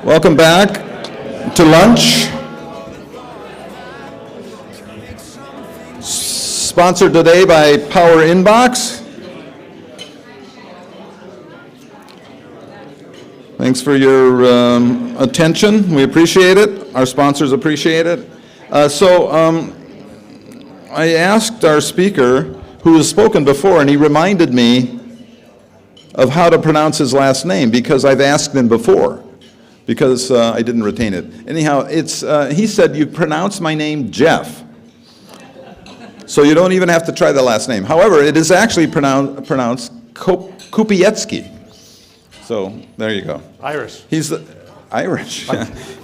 Welcome back to lunch. Sponsored today by Power Inbox. Thanks for your attention. We appreciate it. Our sponsors appreciate it. I asked our speaker, who has spoken before, and he reminded me of how to pronounce his last name because I've asked him before. Because I didn't retain it. Anyhow, he said, you pronounce my name Jeff. So you don't even have to try the last name. However, it is actually pronounced Kupiecki. So there you go. Irish. He's Irish.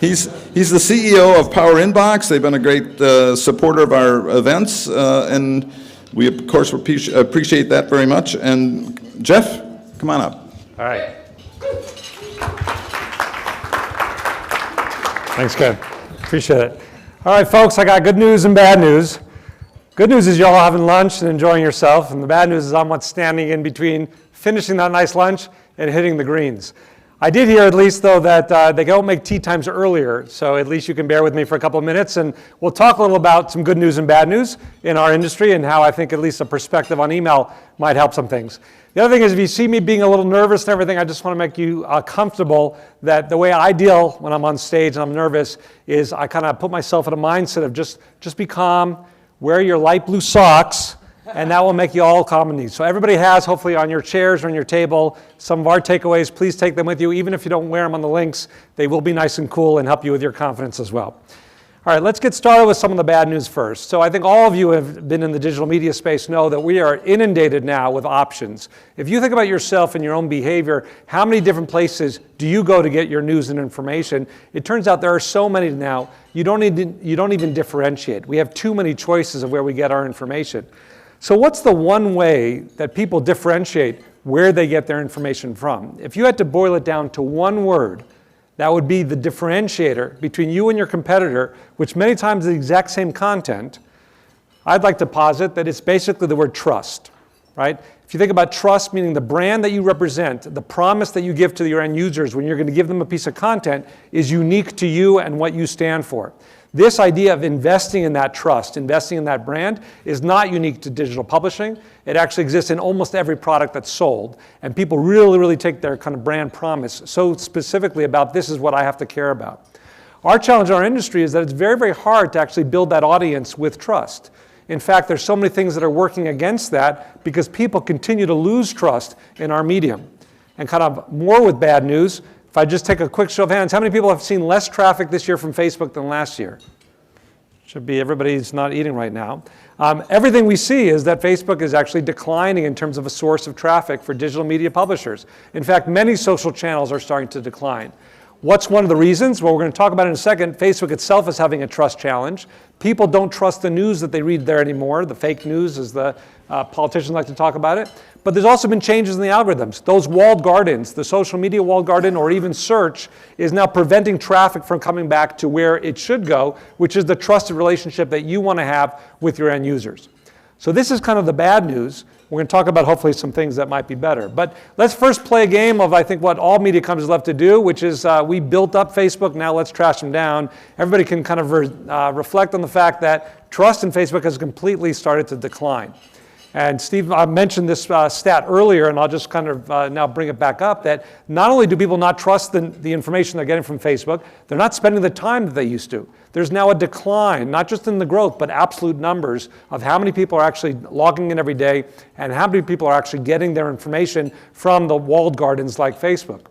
He's the CEO of Power Inbox. They've been a great supporter of our events, and we, of course, appreciate that very much. And Jeff, come on up. All right. Thanks, Ken. Appreciate it. All right, folks, I got good news and bad news. Good news is you're all having lunch and enjoying yourself, and the bad news is I'm what's standing in between finishing that nice lunch and hitting the greens. I did hear at least, though, that they don't make tea times earlier, so at least you can bear with me for a couple of minutes, and we'll talk a little about some good news and bad news in our industry and how I think at least a perspective on email might help some things. The other thing is if you see me being a little nervous and everything, I just want to make you comfortable that the way I deal when I'm on stage and I'm nervous is I kind of put myself in a mindset of just be calm, wear your light blue socks, and that will make you all calm and easy. So everybody has, hopefully on your chairs or on your table, some of our takeaways. Please take them with you. Even if you don't wear them on the links, they will be nice and cool and help you with your confidence as well. All right, let's get started with some of the bad news first. So I think all of you who have been in the digital media space know that we are inundated now with options. If you think about yourself and your own behavior, how many different places do you go to get your news and information? It turns out there are so many now, you don't even differentiate. We have too many choices of where we get our information. So what's the one way that people differentiate where they get their information from? If you had to boil it down to one word, that would be the differentiator between you and your competitor, which many times is the exact same content. I'd like to posit that it's basically the word trust, right? If you think about trust, meaning the brand that you represent, the promise that you give to your end users when you're going to give them a piece of content is unique to you and what you stand for. This idea of investing in that trust, investing in that brand, is not unique to digital publishing. It actually exists in almost every product that's sold. And people really, really take their kind of brand promise so specifically about this is what I have to care about. Our challenge in our industry is that it's very, very hard to actually build that audience with trust. In fact, there's so many things that are working against that because people continue to lose trust in our medium. And kind of more with bad news, if I just take a quick show of hands, how many people have seen less traffic this year from Facebook than last year? Should be everybody's not eating right now. Everything we see is that Facebook is actually declining in terms of a source of traffic for digital media publishers. In fact, many social channels are starting to decline. What's one of the reasons? Well, we're going to talk about it in a second. Facebook itself is having a trust challenge. People don't trust the news that they read there anymore. The fake news, as the politicians like to talk about it. But there's also been changes in the algorithms. Those walled gardens, the social media walled garden or even search, is now preventing traffic from coming back to where it should go, which is the trusted relationship that you want to have with your end users. So this is kind of the bad news. We're going to talk about hopefully some things that might be better. But let's first play a game of I think what all media companies love to do, which is we built up Facebook, now let's trash them down. Everybody can kind of reflect on the fact that trust in Facebook has completely started to decline. And Steve mentioned this stat earlier, and I'll just kind of now bring it back up, that not only do people not trust the information they're getting from Facebook, they're not spending the time that they used to. There's now a decline, not just in the growth, but absolute numbers of how many people are actually logging in every day and how many people are actually getting their information from the walled gardens like Facebook.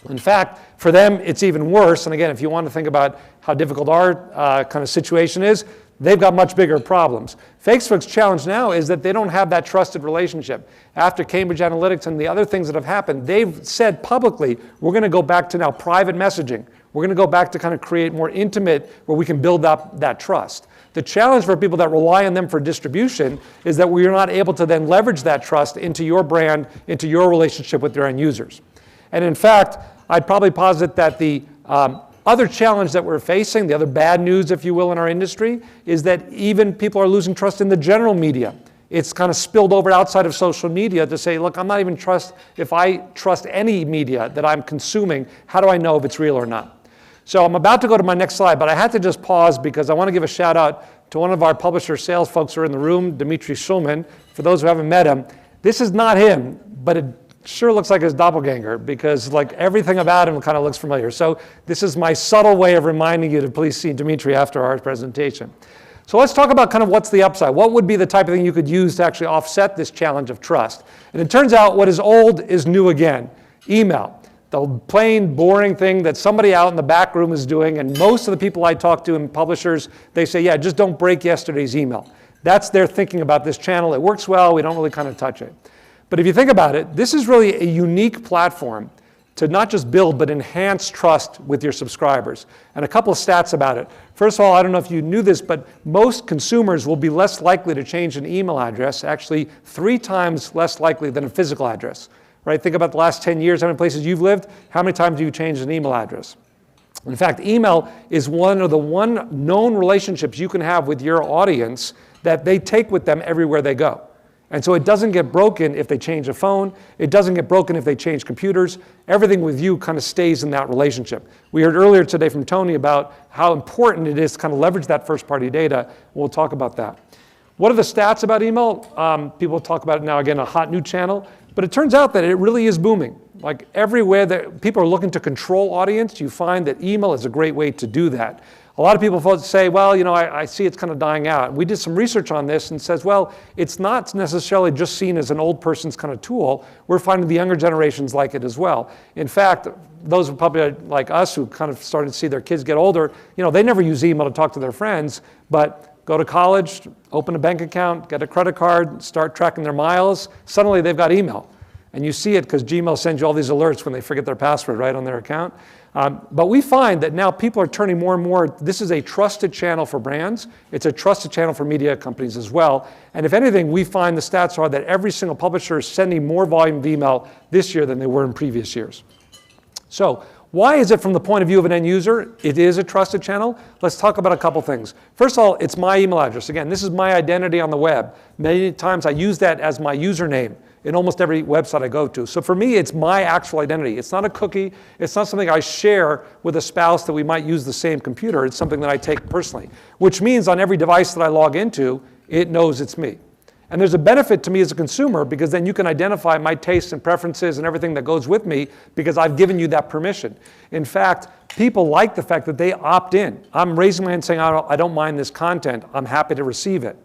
In fact, for them, it's even worse. And again, if you want to think about how difficult our kind of situation is, they've got much bigger problems. Facebook's challenge now is that they don't have that trusted relationship. After Cambridge Analytica and the other things that have happened, they've said publicly, we're going to go back to now private messaging. We're going to go back to kind of create more intimate where we can build up that trust. The challenge for people that rely on them for distribution is that we are not able to then leverage that trust into your brand, into your relationship with your end users. And in fact, I'd probably posit that the other challenge that we're facing, the other bad news, if you will, in our industry, is that even people are losing trust in the general media. It's kind of spilled over outside of social media to say, look, I'm not even if I trust any media that I'm consuming, how do I know if it's real or not? So I'm about to go to my next slide, but I had to just pause because I want to give a shout out to one of our publisher sales folks who are in the room, Dmitry Shulman. For those who haven't met him, this is not him, but it sure looks like his doppelganger because like everything about him kind of looks familiar. So this is my subtle way of reminding you to please see Dmitry after our presentation. So let's talk about kind of what's the upside. What would be the type of thing you could use to actually offset this challenge of trust? And it turns out what is old is new again. Email, the plain, boring thing that somebody out in the back room is doing, and most of the people I talk to and publishers, they say, yeah, just don't break yesterday's email. That's their thinking about this channel. It works well, we don't really kind of touch it. But if you think about it, this is really a unique platform to not just build, but enhance trust with your subscribers. And a couple of stats about it. First of all, I don't know if you knew this, but most consumers will be less likely to change an email address, actually 3 times less likely than a physical address. Right? Think about the last 10 years, how many places you've lived, how many times have you changed an email address? In fact, email is one of the known relationships you can have with your audience that they take with them everywhere they go. And so it doesn't get broken if they change a phone. It doesn't get broken if they change computers. Everything with you kind of stays in that relationship. We heard earlier today from Tony about how important it is to kind of leverage that first-party data. We'll talk about that. What are the stats about email? People talk about it now, again, a hot new channel. But it turns out that it really is booming. Like everywhere that people are looking to control audience, you find that email is a great way to do that. A lot of people say, well, you know, I see it's kind of dying out. And we did some research on this and says, well, it's not necessarily just seen as an old person's kind of tool. We're finding the younger generations like it as well. In fact, those probably like us who kind of started to see their kids get older, you know, they never use email to talk to their friends, but go to college, open a bank account, get a credit card, start tracking their miles, suddenly they've got email. And you see it because Gmail sends you all these alerts when they forget their password, right, on their account. But we find that now people are turning more and more, this is a trusted channel for brands. It's a trusted channel for media companies as well. And if anything, we find the stats are that every single publisher is sending more volume of email this year than they were in previous years. So why is it from the point of view of an end user? It is a trusted channel. Let's talk about a couple things. First of all, it's my email address. Again, this is my identity on the web. Many times I use that as my username in almost every website I go to. So for me, it's my actual identity. It's not a cookie. It's not something I share with a spouse that we might use the same computer. It's something that I take personally, which means on every device that I log into, it knows it's me. And there's a benefit to me as a consumer because then you can identify my tastes and preferences and everything that goes with me because I've given you that permission. In fact, people like the fact that they opt in. I'm raising my hand saying, I don't mind this content. I'm happy to receive it.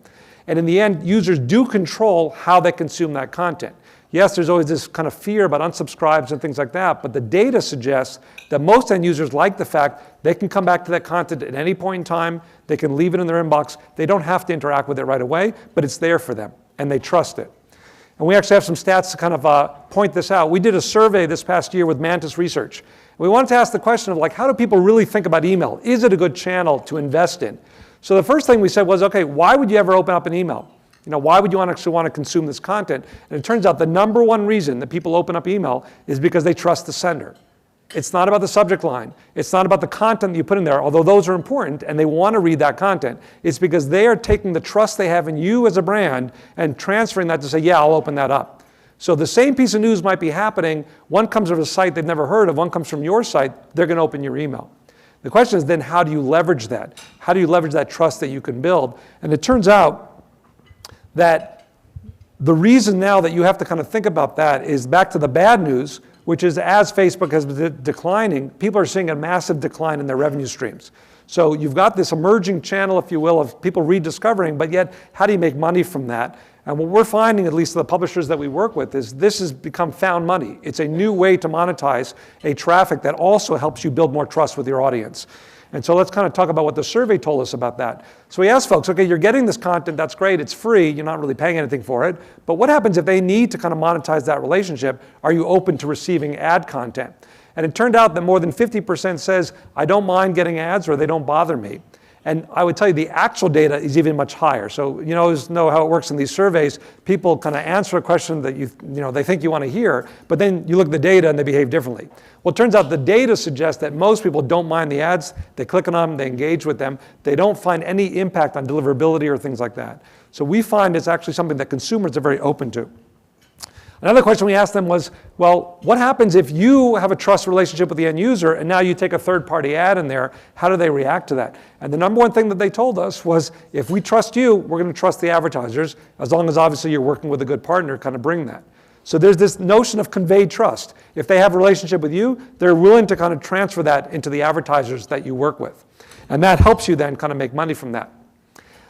And in the end, users do control how they consume that content. Yes, there's always this kind of fear about unsubscribes and things like that, but the data suggests that most end users like the fact they can come back to that content at any point in time, they can leave it in their inbox, they don't have to interact with it right away, but it's there for them, and they trust it. And we actually have some stats to kind of point this out. We did a survey this past year with Mantis Research. We wanted to ask the question of like, how do people really think about email? Is it a good channel to invest in? So the first thing we said was, okay, why would you ever open up an email? You know, why would you actually want to consume this content? And it turns out the number one reason that people open up email is because they trust the sender. It's not about the subject line. It's not about the content that you put in there, although those are important and they want to read that content. It's because they are taking the trust they have in you as a brand and transferring that to say, yeah, I'll open that up. So the same piece of news might be happening. One comes from a site they've never heard of. One comes from your site. They're going to open your email. The question is then, how do you leverage that? How do you leverage that trust that you can build? And it turns out that the reason now that you have to kind of think about that is back to the bad news, which is as Facebook has been declining, people are seeing a massive decline in their revenue streams. So you've got this emerging channel, if you will, of people rediscovering, but yet how do you make money from that? And what we're finding, at least the publishers that we work with, is this has become found money. It's a new way to monetize a traffic that also helps you build more trust with your audience. And so let's kind of talk about what the survey told us about that. So we asked folks, okay, you're getting this content, that's great, it's free, you're not really paying anything for it, but what happens if they need to kind of monetize that relationship? Are you open to receiving ad content? And it turned out that more than 50% says, I don't mind getting ads or they don't bother me. And I would tell you the actual data is even much higher. So you always know how it works in these surveys. People kind of answer a question that they think you want to hear, but then you look at the data and they behave differently. Well, it turns out the data suggests that most people don't mind the ads. They click on them, they engage with them. They don't find any impact on deliverability or things like that. So we find it's actually something that consumers are very open to. Another question we asked them was, well, what happens if you have a trust relationship with the end user and now you take a third-party ad in there? How do they react to that? And the number one thing that they told us was, if we trust you, we're going to trust the advertisers, as long as obviously you're working with a good partner to kind of bring that. So there's this notion of conveyed trust. If they have a relationship with you, they're willing to kind of transfer that into the advertisers that you work with. And that helps you then kind of make money from that.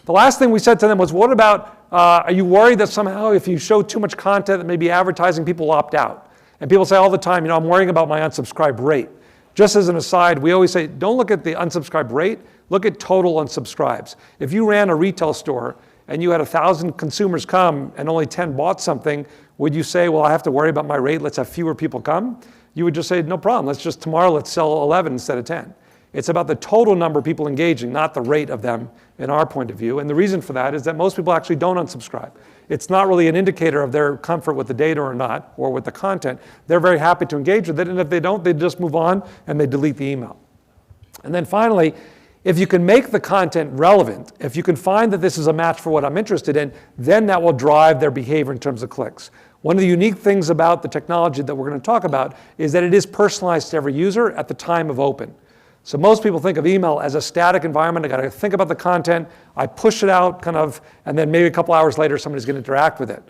The last thing we said to them was, what about, are you worried that somehow if you show too much content that maybe advertising, people opt out? And people say all the time, I'm worrying about my unsubscribe rate. Just as an aside, we always say, don't look at the unsubscribe rate, look at total unsubscribes. If you ran a retail store and you had 1,000 consumers come and only 10 bought something, would you say, well, I have to worry about my rate, let's have fewer people come? You would just say, no problem, tomorrow let's sell 11 instead of 10. It's about the total number of people engaging, not the rate of them in our point of view. And the reason for that is that most people actually don't unsubscribe. It's not really an indicator of their comfort with the data or not, or with the content. They're very happy to engage with it, and if they don't, they just move on and they delete the email. And then finally, if you can make the content relevant, if you can find that this is a match for what I'm interested in, then that will drive their behavior in terms of clicks. One of the unique things about the technology that we're going to talk about is that it is personalized to every user at the time of open. So most people think of email as a static environment. I got to think about the content, I push it out and then maybe a couple hours later somebody's going to interact with it.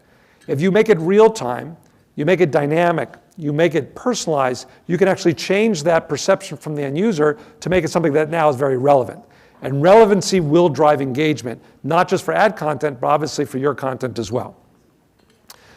If you make it real time, you make it dynamic, you make it personalized, you can actually change that perception from the end user to make it something that now is very relevant. And relevancy will drive engagement, not just for ad content, but obviously for your content as well.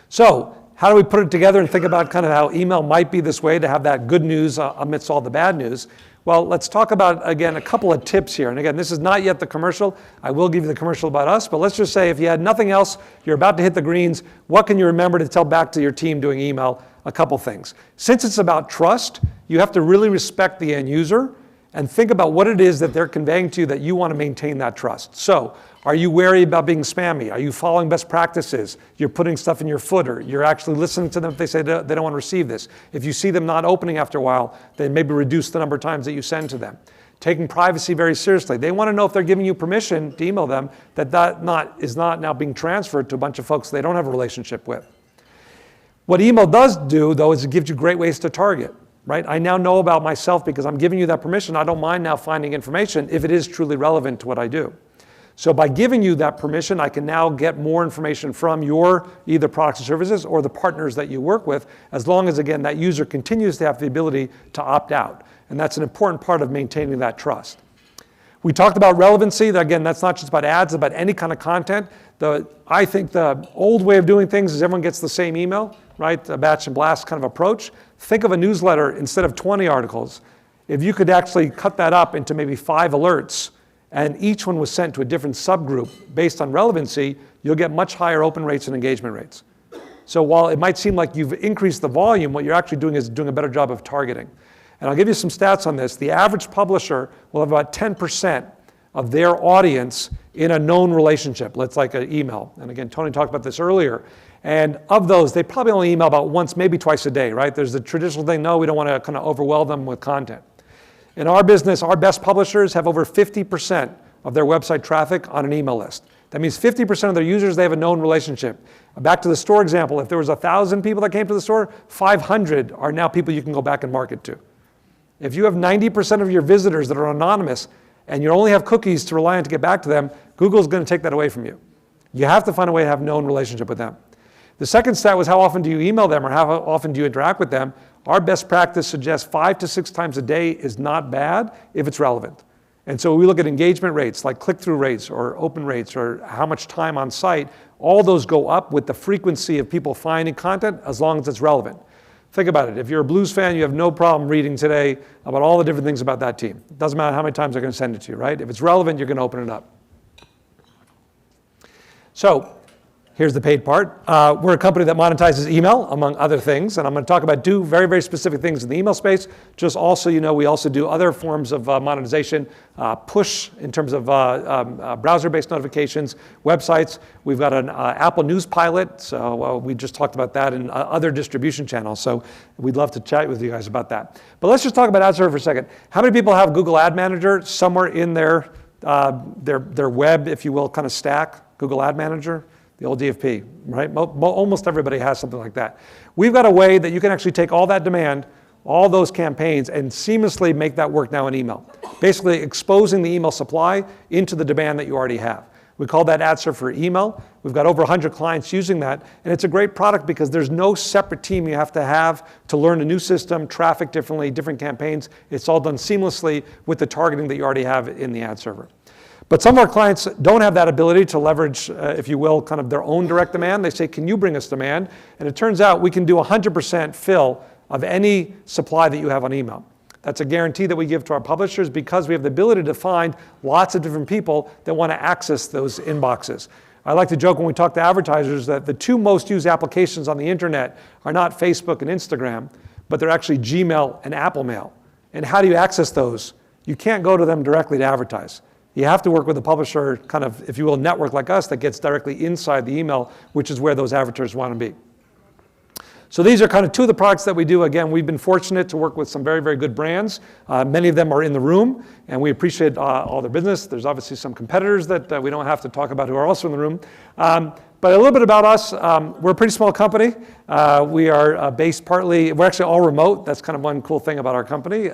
So how do we put it together and think about kind of how email might be this way to have that good news amidst all the bad news? Well, let's talk about, again, a couple of tips here. And again, this is not yet the commercial. I will give you the commercial about us, but let's just say if you had nothing else, you're about to hit the greens, what can you remember to tell back to your team doing email? A couple things. Since it's about trust, you have to really respect the end user and think about what it is that they're conveying to you that you want to maintain that trust. So, are you wary about being spammy? Are you following best practices? You're putting stuff in your footer. You're actually listening to them if they say they don't want to receive this. If you see them not opening after a while, then maybe reduce the number of times that you send to them. Taking privacy very seriously. They want to know if they're giving you permission to email them that is not now being transferred to a bunch of folks they don't have a relationship with. What email does do, though, is it gives you great ways to target. Right? I now know about myself because I'm giving you that permission. I don't mind now finding information if it is truly relevant to what I do. So by giving you that permission, I can now get more information from your either products and services or the partners that you work with, as long as, again, that user continues to have the ability to opt out. And that's an important part of maintaining that trust. We talked about relevancy. Again, that's not just about ads, it's about any kind of content. I think the old way of doing things is everyone gets the same email, right? A batch and blast kind of approach. Think of a newsletter instead of 20 articles. If you could actually cut that up into maybe 5 alerts, and each one was sent to a different subgroup based on relevancy, you'll get much higher open rates and engagement rates. So while it might seem like you've increased the volume, what you're actually doing is doing a better job of targeting. And I'll give you some stats on this. The average publisher will have about 10% of their audience in a known relationship. Let's like an email. And again, Tony talked about this earlier. And of those, they probably only email about once, maybe twice a day, right? There's the traditional thing, no, we don't want to kind of overwhelm them with content. In our business, our best publishers have over 50% of their website traffic on an email list. That means 50% of their users, they have a known relationship. Back to the store example, if there was 1,000 people that came to the store, 500 are now people you can go back and market to. If you have 90% of your visitors that are anonymous and you only have cookies to rely on to get back to them, Google's going to take that away from you. You have to find a way to have known relationship with them. The second stat was how often do you email them or how often do you interact with them? Our best practice suggests 5 to 6 times a day is not bad if it's relevant. And so we look at engagement rates like click-through rates or open rates or how much time on site. All those go up with the frequency of people finding content as long as it's relevant. Think about it. If you're a Blues fan, you have no problem reading today about all the different things about that team. It doesn't matter how many times they're going to send it to you, right? If it's relevant, you're going to open it up. So Here's the paid part. We're a company that monetizes email, among other things, and I'm going to talk about two very, very specific things in the email space. Just also, we also do other forms of monetization, push in terms of browser-based notifications, websites. We've got an Apple News pilot, so we just talked about that, and other distribution channels. So we'd love to chat with you guys about that. But let's just talk about ad server for a second. How many people have Google Ad Manager somewhere in their web, if you will, kind of stack? Google Ad Manager? The old DFP, right? Almost everybody has something like that. We've got a way that you can actually take all that demand, all those campaigns, and seamlessly make that work now in email. Basically exposing the email supply into the demand that you already have. We call that ad server for email. We've got over 100 clients using that, and it's a great product because there's no separate team you have to learn a new system, traffic differently, different campaigns. It's all done seamlessly with the targeting that you already have in the ad server. But some of our clients don't have that ability to leverage, if you will, kind of their own direct demand. They say, can you bring us demand? And it turns out we can do 100% fill of any supply that you have on email. That's a guarantee that we give to our publishers because we have the ability to find lots of different people that want to access those inboxes. I like to joke when we talk to advertisers that the two most used applications on the internet are not Facebook and Instagram, but they're actually Gmail and Apple Mail. And how do you access those? You can't go to them directly to advertise. You have to work with a publisher, kind of, if you will, network like us that gets directly inside the email, which is where those advertisers want to be. So these are kind of two of the products that we do. Again, we've been fortunate to work with some very, very good brands. Many of them are in the room, and we appreciate all their business. There's obviously some competitors that we don't have to talk about who are also in the room. But a little bit about us, we're a pretty small company. We are based partly, we're actually all remote. That's kind of one cool thing about our company.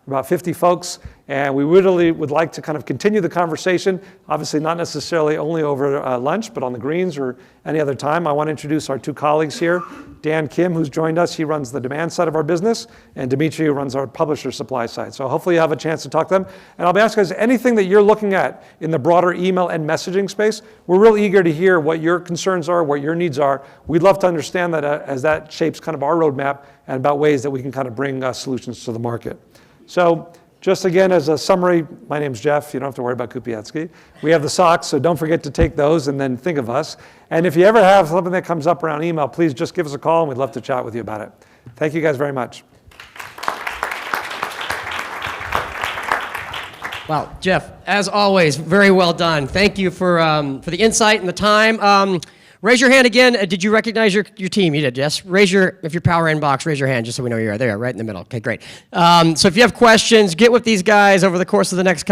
About 50 folks, and we really would like to kind of continue the conversation, obviously not necessarily only over lunch, but on the greens or any other time. I want to introduce our two colleagues here. Dan Kim, who's joined us, he runs the demand side of our business, and Dimitri, who runs our publisher supply side. So hopefully you have a chance to talk to them. And I'll be asking you guys, anything that you're looking at in the broader email and messaging space, we're real eager to hear what your concerns are, what your needs are. We'd love to understand that as that shapes kind of our roadmap and about ways that we can kind of bring solutions to the market. So just again, as a summary, my name's Jeff. You don't have to worry about Kupiecki. We have the socks, so don't forget to take those and then think of us. And if you ever have something that comes up around email, please just give us a call, and we'd love to chat with you about it. Thank you guys very much. Wow, Jeff, as always, very well done. Thank you for the insight and the time. Raise your hand again. Did you recognize your team? You did, yes? If you're power inbox, raise your hand just so we know you're there, right in the middle. Okay, great. So if you have questions, get with these guys over the course of the next couple